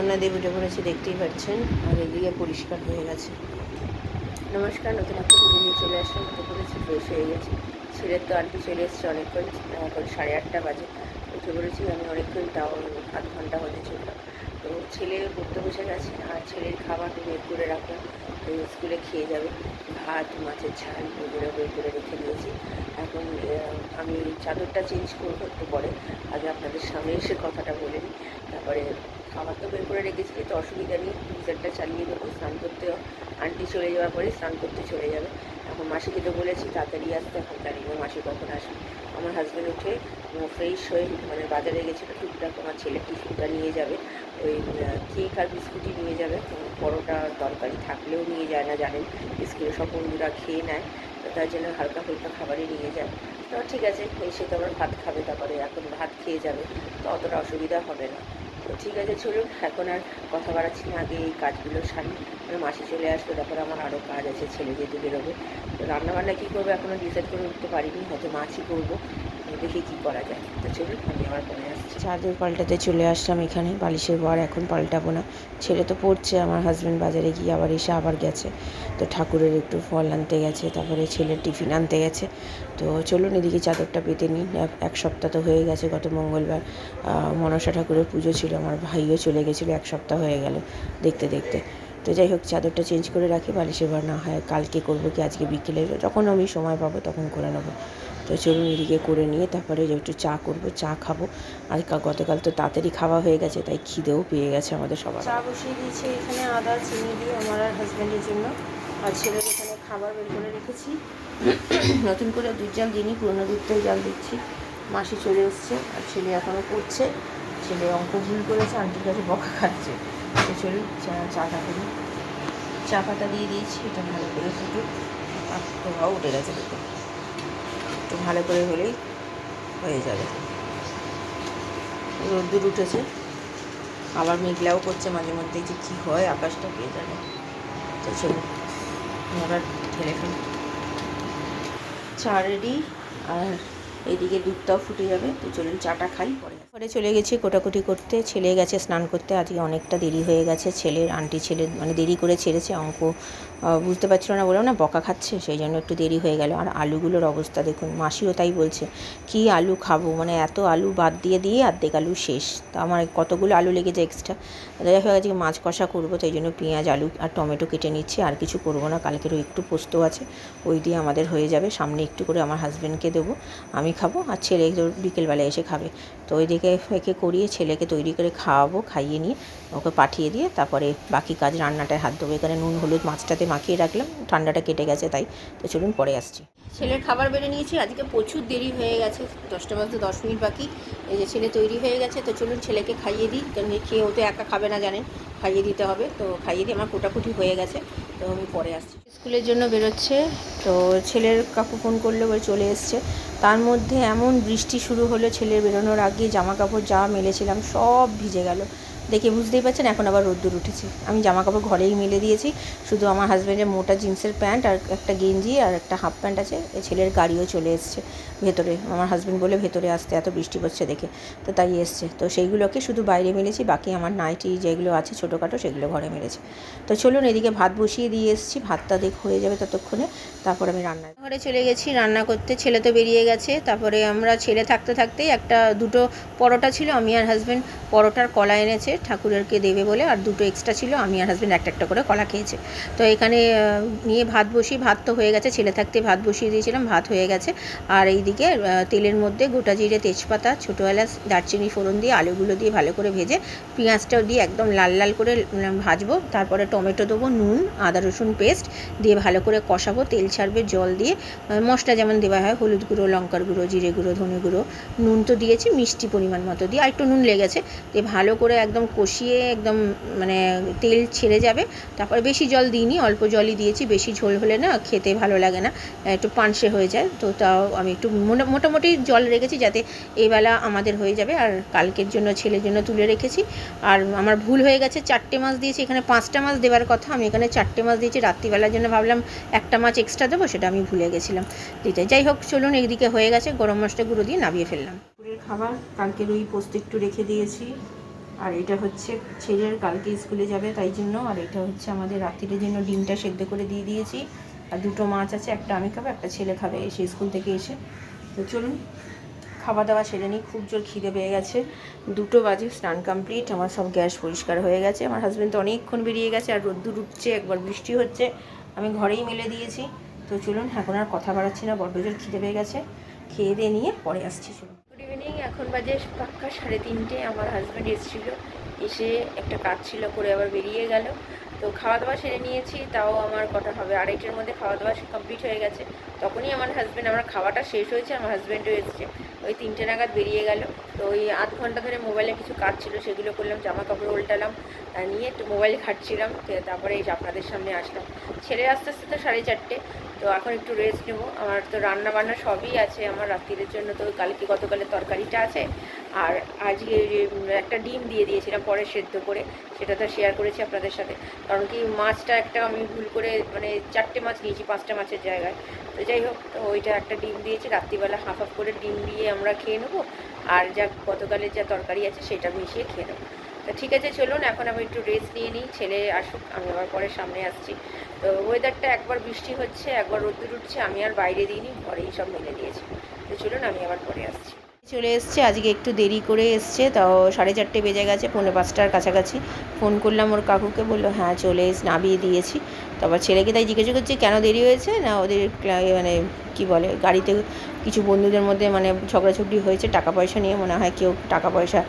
রান্নাবান্না দিয়ে উঠে পড়েছি, দেখতেই পাচ্ছেন। আর এদিকে পরিষ্কার হয়ে গেছে। নমস্কার, নতুন একটা ভিডিও নিয়ে চলে আসলাম। উঠে পড়েছি, ফ্রেশ হয়ে গেছে। ছেলের তো আন্টি চলে এসেছে অনেকক্ষণ, এখন 8:30 বাজে। উঠে পড়েছি আমি অনেকক্ষণ, তাও আধ ঘন্টা হতে চলল। তো ছেলে পড়তে বসে গেছে, আর ছেলের খাবার বের করে রাখলাম, স্কুলে খেয়ে যাবে। ভাত, মাছের ঝাল এগুলো বের করে রেখে দিয়েছি। এখন আমি চাদরটা চেঞ্জ করবো একটু পরে। আগে আপনাদের সামনে এসে কথাটা বলে নিই, তারপরে খাবার তো বের করে রেখেছি, তো অসুবিধা নেই। গিজারটা চালিয়ে দেবো, স্নান করতে আন্টি চলে যাওয়ার পরে স্নান করতে চলে যাবে। এখন মাসিকে তো বলেছি তাড়াতাড়ি আসতে, এখন জানি না মাসি কখন আসবে। আমার হাজব্যান্ড উঠে ফ্রেশ হয়ে মানে বাজারে গেছিলো টুকটাক, আমার ছেলের টিফিনটা নিয়ে যাবে। ওই কেক আর বিস্কুটই নিয়ে যাবে, পরোটা তরকারি থাকলেও নিয়ে যায় না, জানেন স্কুলে সব বন্ধুরা খেয়ে নেয়, তো তার জন্য হালকা ফুলকা খাবারই নিয়ে যায়। তো ঠিক আছে, এসে তো আবার ভাত খাবে, তারপরে এখন ভাত খেয়ে যাবে, তো অতটা অসুবিধা হবে না। তো ঠিক আছে, চলুন এখন আর কথা বাড়াচ্ছি না, আগে এই কাজগুলো সারি। মাসি চলে আসবে, তারপরে আমার আরও কাজ আছে, ছেলে যেতে বেরোবে। তো রান্নাবান্না কী করবো এখনও ডিসাইড করে উঠতে পারিনি, হয়তো মাছই করবো, দেখি কী করা যায়। তো চলুন আমি আবার পরে আসছি। চাদর পাল্টাতে চলে আসলাম এখানে, বালিশের বর এখন পাল্টাবো না, ছেলে তো পড়ছে। আমার হাজব্যান্ড বাজারে গিয়ে আবার এসে আবার গেছে, তো ঠাকুরের একটু ফল আনতে গেছে, তারপরে ছেলের টিফিন আনতে গেছে। তো চলুন এদিকে চাদরটা পেতে নিই। এক সপ্তাহ তো হয়ে গেছে, গত মঙ্গলবার মনসা ঠাকুরের পুজো ছিল, আমার ভাইও চলে গেছিলো, এক সপ্তাহ হয়ে গেল দেখতে দেখতে। তো যাই হোক, চাদরটা চেঞ্জ করে রাখি, বালিশের বার না হয় কালকে করবো, কি আজকে বিকেলে যখন আমি সময় পাবো তখন করে নেবো। তো চলুন এদিকে করে নিয়ে তারপরে একটু চা করবো, চা খাবো। আর গতকাল তো তাড়াতাড়ি খাওয়া হয়ে গেছে, তাই খিদেও পেয়ে গেছে আমাদের সবার। চা বসিয়ে দিয়েছি এখানে, আদা চিনি দিয়ে আমার আর হাজব্যান্ডের জন্য। আর ছেলের এখানে খাবার বের করে রেখেছি, নতুন করে দুধ জাল দিইনি, পুরোনো দুধটাই জাল দিচ্ছি। মাসি চলে এসছে, আর ছেলে এখনও পড়ছে। ছেলে অঙ্ক ভুল করেছে, আন্টির কাছে বকা খাচ্ছে। তো চলুন চাটা করি। চা পাতা দিয়ে দিয়েছি, এটা ভালো করে ফুটুক। প্রভাব উঠে গেছে, দেখুন একটু ভালো করে হলেই হয়ে যাবে। রোদ্দুর উঠেছে, আবার মেঘলাও করছে মাঝে মধ্যে, যে কী হয় আকাশটা কে জানে। তো চলুন আবার ঢেলে ফেলি। চা রেডি, আর এইদিকে দুধটাও ফুটে যাবে। তো চলুন চাটা খাই, পরে চলে গেছি কোটাকুটি করতে। ছেলে গেছে স্নান করতে, আজকে অনেকটা দেরি হয়ে গেছে। ছেলের আন্টি ছেলে মানে দেরি করে ছেড়েছে, অঙ্ক বুঝতে পারছিল না, বললাম না বকা খাচ্ছে, সেই জন্য একটু দেরি হয়ে গেল। আর আলুগুলোর অবস্থা দেখুন, মাসিও তাই বলছে, কি আলু খাবো, মানে এত আলু বাদ দিয়ে দিয়ে অর্ধেক আলু শেষ। তা আমার কতগুলো আলু লেগেছে এক্সট্রা। যাই হোক, আজকে মাছ কষা করবো, তাই জন্য পেঁয়াজ আলু আর টমেটো কেটে নিচ্ছি, আর কিছু করবো না। কালকেরও একটু পোস্ত আছে, ওই দিয়ে আমাদের হয়ে যাবে। সামনে একটু করে আমার হাজব্যান্ডকে দেবো, আমি খাবো, আর ছেলে বিকেলবেলায় এসে খাবে। তো ওইদিকে একে করিয়ে ছেলেকে তৈরি করে খাওয়াবো, খাইয়ে নিয়ে ওকে পাঠিয়ে দিয়ে তারপরে বাকি কাজ রান্নাটায় হাত দেবো। এখানে নুন হলুদ মাছটাতে মাখিয়ে রাখলাম, ঠান্ডাটা কেটে গেছে তাই। তো চলুন পরে আসছি। ছেলের খাবার বেড়ে নিয়েছি, আজকে প্রচুর দেরি হয়ে গেছে, 10টা বাজতে 10 মিনিট বাকি। এই যে ছেলে তৈরি হয়ে গেছে, তো চলুন ছেলেকে খাইয়ে দিই, কারণ খেয়ে ও তো একা খাবে না জানেন, খাইয়ে দিতে হবে। তো খাইয়ে দিয়ে আমার কোটাকুটি হয়ে গেছে, তো আমি পরে আসছি। স্কুলের জন্য বেরোচ্ছে, তো ছেলের কাকু ফোন করলে বলে চলে এসছে। তার মধ্যে এমন বৃষ্টি শুরু হলো, ছেলের বেরোনোর আগে জামা কাপড় যা মেলেছিলাম সব ভিজে গেল। দেখে বুঝতেই পারছেন, এখন আবার রোদ্দুর উঠেছে। আমি জামা কাপড় ঘরেই মেলে দিয়েছি, শুধু আমার হাজব্যান্ডের মোটা জিন্সের প্যান্ট আর একটা গেঞ্জি আর একটা হাফ প্যান্ট আছে। ছেলের গাড়িও চলে এসছে ভেতরে, আমার হাজব্যান্ড বলে ভেতরে আসতে, এত বৃষ্টি পড়ছে দেখে, তো তাই এসছে। তো সেইগুলোকে শুধু বাইরে মেলেছি, বাকি আমার নাইটি যেগুলো আছে ছোটোখাটো সেগুলো ঘরে মেলেছি। তো চলুন এদিকে ভাত বসিয়ে দিয়ে এসেছি, ভাতটা হয়ে যাবে ততক্ষণে, তারপর আমি ঘরে চলে গেছি রান্না করতে। ছেলে তো বেরিয়ে গেছে, তারপরে আমরা ছেলে থাকতে থাকতেই দুটো পরোটা ছিল, আমি আর হাজব্যান্ড পরোটার কলা এনেছে ঠাকুরেরকে দেবে বলে, আর দুটো এক্সট্রা ছিল, আমি আর হাজব্যান্ড একটা একটা করে কলা খেয়েছে। তো এখানে নিয়ে ভাত বসিয়ে, ভাত তো হয়ে গেছে, ছেলে থাকতে ভাত বসিয়ে দিয়েছিলাম, ভাত হয়ে গেছে। আর এইদিকে তেলের মধ্যে গোটা জিরে তেজপাতা ছোটো এলাচ দারচিনি ফোড়ন দিয়ে আলুগুলো দিয়ে ভালো করে ভেজে পেঁয়াজটাও দিয়ে একদম লাল লাল করে ভাজবো। তারপরে টমেটো দেবো, নুন আদা রসুন পেস্ট দিয়ে ভালো করে কষাবো, তেল ছাড়বে, জল দিয়ে মশলা যেমন দেওয়া হয় হলুদ গুঁড়ো লঙ্কার গুঁড়ো জিরে গুঁড়ো ধনে গুঁড়ো, নুন তো দিয়েছি মিষ্টি পরিমাণ মতো দিয়ে, আর একটু নুন লেগেছে, দিয়ে ভালো করে একদম কষিয়ে একদম মানে তেল ছেড়ে যাবে। তারপরে বেশি জল দিইনি, অল্প জলই দিয়েছি, বেশি ঝোল হলে না খেতে ভালো লাগে না, একটু পানসে হয়ে যায়। তো তাও আমি একটু মোটামুটি জল রেখেছি, যাতে এইবেলা আমাদের হয়ে যাবে, আর কালকের জন্য ছেলের জন্য তুলে রেখেছি। আর আমার ভুল হয়ে গেছে, 4টে মাছ দিয়েছি, এখানে 5টা মাছ দেওয়ার কথা, আমি এখানে 4টে মাছ দিয়েছি। রাত্রিবেলার জন্য ভাবলাম একটা মাছ এক্সট্রা দেবো, সেটা আমি ভুলে গেছিলাম দিতে। যাই হোক চলুন, একদিকে হয়ে গেছে, গরম মশলা গুঁড়ো দিয়ে নামিয়ে ফেললাম। দুপুরের খাবার কালকের ওই পোস্ত একটু রেখে দিয়েছি, আর এটা হচ্ছে ছেলের কালকে স্কুলে যাবে তাই জন্য। আর এটা হচ্ছে আমাদের রাত্রির জন্য ডিমটা সেদ্ধ করে দিয়ে দিয়েছি। আর দুটো মাছ আছে, একটা আমি খাবো, একটা ছেলে খাবে এসে স্কুল থেকে এসে। তো চলুন খাওয়া দাওয়া সেরে নিই, খুব জোর খিদে পেয়ে গেছে। 2টো বাজে, স্নান কমপ্লিট, আমার সব গ্যাস পরিষ্কার হয়ে গেছে। আমার হাজব্যান্ড তো অনেকক্ষণ বেরিয়ে গেছে, আর রোদ্দুর উঠছে, একবার বৃষ্টি হচ্ছে, আমি ঘরেই মেলে দিয়েছি। তো চলুন এখন আর কথা বাড়াচ্ছি না, বড্ড জোর খিদে পেয়ে গেছে, খেয়ে দিয়ে নিয়ে পরে আসছি। চলুন। গুড ইভিনিং, এখন বাজে পাক্কা 3:30। আমার হাজব্যান্ড এসেছিলো, এসে একটা কাজ ছিল করে আবার বেরিয়ে গেল। তো খাওয়া দাওয়া সেরে নিয়েছি, তাও আমার কটা হবে 2:30-এর মধ্যে খাওয়া দাওয়া কমপ্লিট হয়ে গেছে। তখনই আমার হাজব্যান্ড, আমার খাওয়াটা শেষ হয়েছে, আমার হাজব্যান্ডও এসছে, ওই 3টে নাগাদ বেরিয়ে গেল। তো ওই আধ ঘন্টা ধরে মোবাইলে কিছু কাজ ছিল সেগুলো করলাম, জামা কাপড় উল্টালাম, নিয়ে একটু মোবাইল ঘাটছিলাম। তারপরে এই যে আপনাদের সামনে আসলাম। ছেলে আস্তে আস্তে তো 4:30, তো এখন একটু রেস্ট নেবো। আমার তো রান্না বান্না সবই আছে আমার রাত্রির জন্য। তো কালকে গতকালের তরকারিটা আছে, আর আজকে একটা ডিম দিয়ে দিয়েছিলাম পরে সেদ্ধ করে, সেটা তো শেয়ার করেছি আপনাদের সাথে। কারণ কি মাছটা একটা আমি ভুল করে মানে 4টে মাছ নিয়েছি 5টা মাছের জায়গায়। তো যাই হোক, তো ওইটা একটা ডিম দিয়েছি, রাত্রিবেলা হাফ হাফ করে ডিম দিয়ে আমরা খেয়ে নেবো, আর যা গতকালের যা তরকারি আছে সেটা মিশিয়ে খেয়ে নেবো। তো ঠিক আছে, চলুন এখন আমি একটু রেস্ট নিয়ে নিই, ছেলে আসুক, আমি আবার পরে সামনে আসছি। তো ওয়েদারটা একবার বৃষ্টি হচ্ছে, একবার রোদ্দুর উঠছে, আমি আর বাইরে দিইনি, ঘরেই সব মেলে দিয়েছি। তো চলুন আমি আবার পরে আসছি। চলে এসছে, আজকে একটু দেরি করে এসছে, তাও 4:30 বেজে গেছে, 4:45-টার কাছাকাছি। ফোন করলাম ওর কাকুকে, বললো হ্যাঁ চলে নামিয়ে দিয়েছি। তারপর ছেলেকে তাই জিজ্ঞাসা করছি কেন দেরি হয়েছে, না ওদের মানে কি বলে গাড়িতে কিছু বন্ধুদের মধ্যে মানে ঝগড়াঝগড়ি হয়েছে টাকা পয়সা নিয়ে, মনে হয় কেউ টাকা পয়সা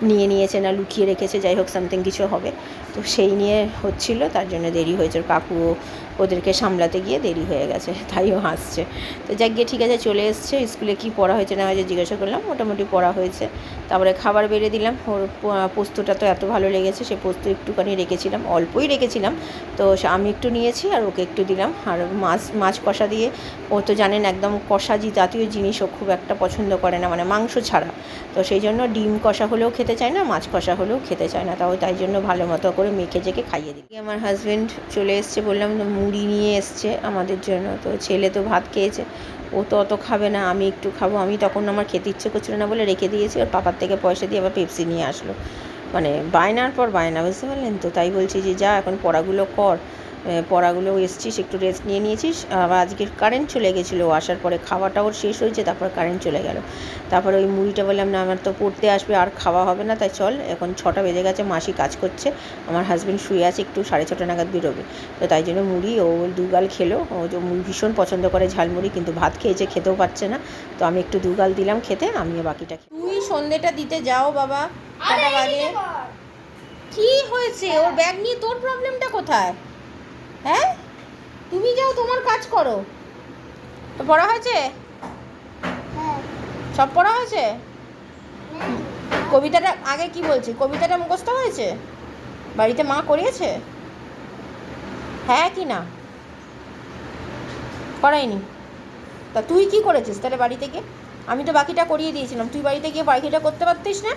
নিয়েছে না লুকিয়ে রেখেছে, যাই হোক সামথিং কিছু হবে। তো সেই নিয়ে হচ্ছিল, তার জন্য দেরি হয়েছে। ওর কাকুও ওদেরকে সামলাতে গিয়ে দেরি হয়ে গেছে, তাইও হাসছে। তো যাক গিয়ে ঠিক আছে, চলে এসছে। স্কুলে কি পড়া হয়েছে না হয়েছে জিজ্ঞাসা করলাম, মোটামুটি পড়া হয়েছে। তারপরে খাবার বেড়ে দিলাম, ওর পোস্তটা তো এত ভালো লেগেছে, সে পোস্ত একটুখানি রেখেছিলাম, অল্পই রেখেছিলাম। তো আমি একটু নিয়েছি আর ওকে একটু দিলাম। আর মাছ কষা দিয়ে, ও তো জানেন একদম কষা জাতীয় জিনিস ও খুব একটা পছন্দ করে না, মানে মাংস ছাড়া। তো সেই জন্য ডিম কষা হলেও খেতে চায় না, মাছ কষা হলেও খেতে চায় না, তাই জন্য ভালো মতো করে মেখে জেকে খাইয়ে দিই। আমার হাজব্যান্ড চলে এসছে, বললাম তো মুড়ি নিয়ে এসছে আমাদের জন্য। তো ছেলে তো ভাত খেয়েছে, ও তো অত খাবে না, আমি একটু খাবো। আমি তখন আমার খেতে ইচ্ছে করছিল না বলে রেখে দিয়েছি, ওর পাপার থেকে পয়সা দিয়ে আবার পেপসি নিয়ে আসলো। মানে বায়নার পর বায়না, বুঝতে পারলেন তো। তাই বলছি যে যা এখন পড়াগুলো কর, পড়াগুলো এসছিস, একটু রেস্ট নিয়ে নিয়েছিস। আবার আজকে কারেন্ট চলে গেছিলো, আসার পরে খাওয়াটা ওর শেষ হয়েছে, তারপর কারেন্ট চলে গেল। তারপরে ওই মুড়িটা বললাম না আমার তো পড়তে আসবে, আর খাওয়া হবে না, তাই চল। এখন 6টা বেজে গেছে, মাসি কাজ করছে, আমার হাজব্যান্ড শুয়ে আছে, একটু 6:30 নাগাদ বেরোবে। তো তাই জন্য মুড়ি ও 2 গাল খেলো। ও যে ভীষণ পছন্দ করে ঝালমুড়ি, কিন্তু ভাত খেয়েছে, খেতেও পারছে না। তো আমি একটু 2 গাল দিলাম খেতে, আমিও বাকিটা খেয়ে। তুই সন্ধ্যেটা দিতে যাও বাবা, কটা বাজে? কি হয়েছে? ওর ব্যাগ নিয়ে তোর প্রবলেমটা কোথায়? হ্যাঁ, তুমি যাও, তোমার কাজ করো। তো পড়া হয়েছে? সব পড়া হয়েছে? কবিতাটা আগে কি বলছি, কবিতাটা মুখস্থ হয়েছে? বাড়িতে মা করিয়েছে? হ্যাঁ কি না? করায়নি? তা তুই কি করেছিস তাহলে বাড়িতে গিয়ে? আমি তো বাকিটা করিয়ে দিয়েছিলাম, তুই বাড়িতে গিয়ে বাকিটা করতে পারতিস না?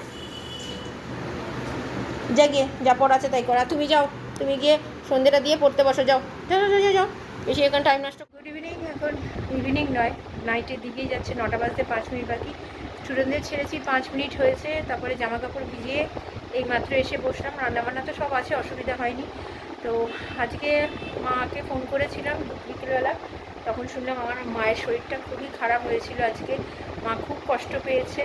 যা গিয়ে যা পড়া আছে তাই করা। তুমি যাও, তুমি গিয়ে সন্ধ্যেটা দিয়ে পড়তে বসো, যাও যাও যাও যাও যাও, বেশি এখন টাইম নষ্ট। গুড ইভিনিং, এখন ইভিনিং নয়, নাইটের দিকেই যাচ্ছে, 9টা বাজতে 5 মিনিট বাকি। স্টুডেন্টদের ছেড়েছি, 5 মিনিট হয়েছে। তারপরে জামা কাপড় ভিজিয়ে এই মাত্র এসে বসলাম। রান্নাবান্না তো সব আছে, অসুবিধা হয়নি। তো আজকে মাকে ফোন করেছিলাম বিকেলবেলা, তখন শুনলাম আমার মায়ের শরীরটা খুবই খারাপ হয়েছিল আজকে, মা খুব কষ্ট পেয়েছে।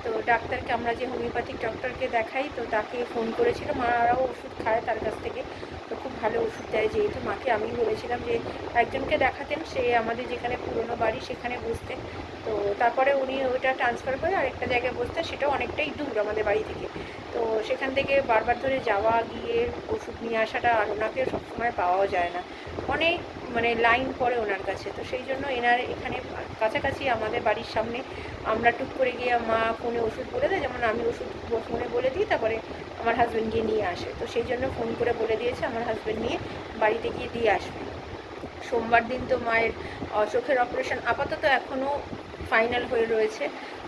তো ডাক্তারকে, আমরা যে হোমিওপ্যাথিক ডক্টরকে দেখাই, তো তাকে ফোন করেছিল, মারাও ওষুধ খায় তার কাছ থেকে, তো খুব ভালো ওষুধ দেয়। যেহেতু মাকে আমি বলেছিলাম যে একজনকে দেখাতেন, সে আমাদের যেখানে পুরনো বাড়ি সেখানে বসতেন, তো তারপরে উনি ওইটা ট্রান্সফার করে আরেকটা জায়গায় বসতেন, সেটাও অনেকটাই দূর আমাদের বাড়ি থেকে। তো সেখান থেকে বারবার ধরে যাওয়া, গিয়ে ওষুধ নিয়ে আসাটা, আর ওনাকে সবসময় পাওয়াও যায় না, অনেক মানে লাইন পড়ে ওনার কাছে। তো সেই জন্য এনার এখানে কাছাকাছি আমাদের বাড়ির সামনে আমরা টুক করে গিয়ে, মা ফোনে ওষুধ বলে দেয়, যেমন আমি ওষুধ ফোনে বলে দিই, তারপরে আমার হাজব্যান্ড গিয়ে নিয়ে আসে। তো সেই জন্য ফোন করে বলে দিয়েছে আমার হাজব্যান্ড নিয়ে বাড়িতে গিয়ে দিয়ে আসবে। সোমবার দিন তো মায়ের চোখের অপারেশন আপাতত এখনও ফাইনাল হয়ে রয়েছে।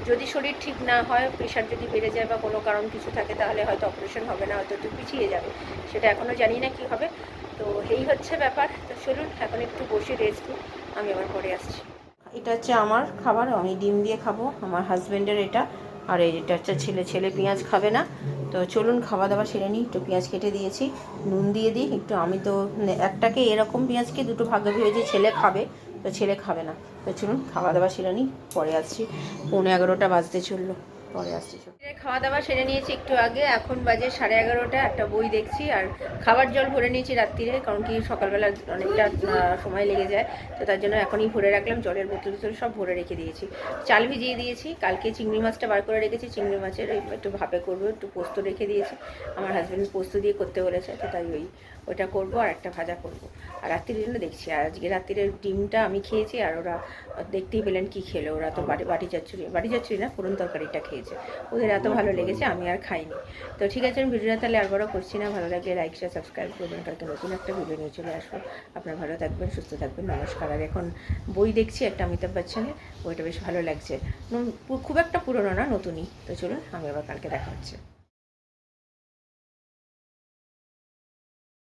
যদি শরীর ঠিক না হয়, প্রেশার যদি বেড়ে যায় বা কোনো কারণ কিছু থাকে, তাহলে হয়তো অপারেশন হবে না, হয়তো একটু পিছিয়ে যাবে, সেটা এখনও জানি না কি হবে। তো এই হচ্ছে ব্যাপার। তো চলুন এখন একটু বসে রেস্ট নিই, আমি আবার পরে আসছি। এটা হচ্ছে আমার খাবার, আমি ডিম দিয়ে খাবো, আমার হাজব্যান্ডের এটা। আর এটা হচ্ছে ছেলে পেঁয়াজ খাবে না, তো চলুন খাওয়া দাওয়া সেরে নিই। একটু পেঁয়াজ কেটে দিয়েছি, নুন দিয়ে দিই একটু। আমি তো একটাকে এরকম পেঁয়াজকে দুটো ভাগে ভেজে ছেলে খাবে, তো ছেলে খাবে না। তো চলুন খাওয়া দাওয়া সেরে নিই, পরে আসছি। 11:15 বাজতে চললো, পরে আসছি। খাওয়া দাওয়া সেরে নিয়েছি একটু আগে, এখন বাজে 11:30। একটা বই দেখছি আর খাবার জল ভরে নিয়েছি রাত্রিরে, কারণ কি সকালবেলা অনেকটা সময় লেগে যায়, তো তার জন্য এখনই ভরে রাখলাম। জলের বোতল সব ভরে রেখে দিয়েছি। চাল ভিজিয়ে দিয়েছি, কালকে চিংড়ি মাছটা বার করে রেখেছি, চিংড়ি মাছের একটু ভাপে করবো, একটু পোস্ত রেখে দিয়েছি। আমার হাজব্যান্ড পোস্ত দিয়ে করতে বলেছে, তো তাই ওইটা করবো আর একটা ভাজা করবো। আর রাত্রির জন্য দেখছি। আর আজকে রাত্রিরের ডিমটা আমি খেয়েছি, আর ওরা দেখতেই পেলেন কি খেলো। ওরা তো বাটি চচ্চড়ি না, ফোড়ন তরকারিটা খেয়েছে। ওদের এত ভালো লেগেছে, আমি আর খাইনি। তো ঠিক আছে, আমি ভিডিওটা তাহলে আর বড় করছি না। ভালো লাগলে লাইক শেয়ার সাবস্ক্রাইব করবেন। কালকে নতুন একটা ভিডিও নিয়ে চলে আসবো। আপনারা ভালো থাকবেন, সুস্থ থাকবেন, নমস্কার। আর এখন বই দেখছি একটা অমিতাভ বচ্চনের, বইটা বেশ ভালো লাগছে। খুব একটা পুরনো না, নতুনই। তো চলুন, আমি আবার কালকে দেখা হচ্ছে।